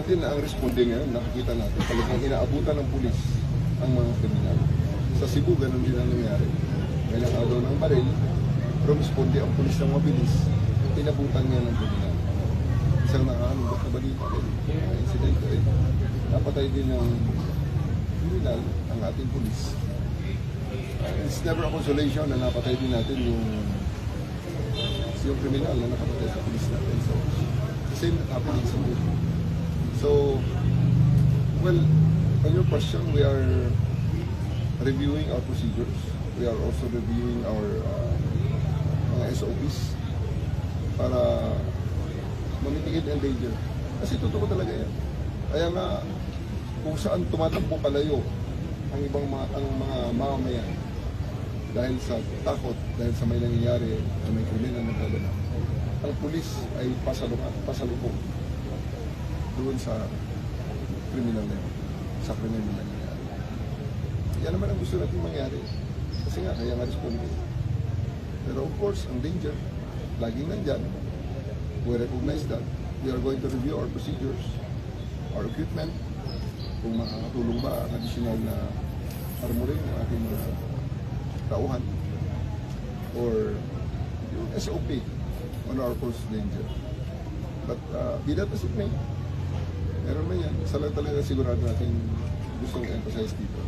natin na ang responde ngayon, nakikita natin, talagang inaabutan ng pulis ang mga kriminal. Sa Cebu, ganun din ang nangyari. May nakagaw ng baril, pero responde ang pulis ng mabilis, inabutan niya ng kriminal. Isang nakakalungkot na balita din, insidente rin. Napatay din ng kriminal ang ating pulis. It's never a consolation na napatay din natin yung kriminal na nakapatay sa pulis natin. So, the same happening sa Cebu. So, well, on your question, we are reviewing our procedures. We are also reviewing our mga SOPs para mamitigate ang danger. Kasi totoo talaga yan. Kaya nga, kung saan tumatakbo palayo ang ibang mga mamamayan dahil sa takot, dahil sa may nangyayari na may kriminal na nagdadala, ang pulis ay pasalubong doon sa kriminal na yun, sa kriminal na nangyayari. Yan naman ang gusto natin mangyari. Kasi nga, kaya nga responde. Pero of course, ang danger, laging nandyan. We recognize that. We are going to review our procedures, our equipment, kung makakatulong ba ang additional na armoring ng ating mga tauhan or yung SOP on our course danger. But be that as it may, meron na yan. Isa lang talaga sigurado natin gustong emphasize dito.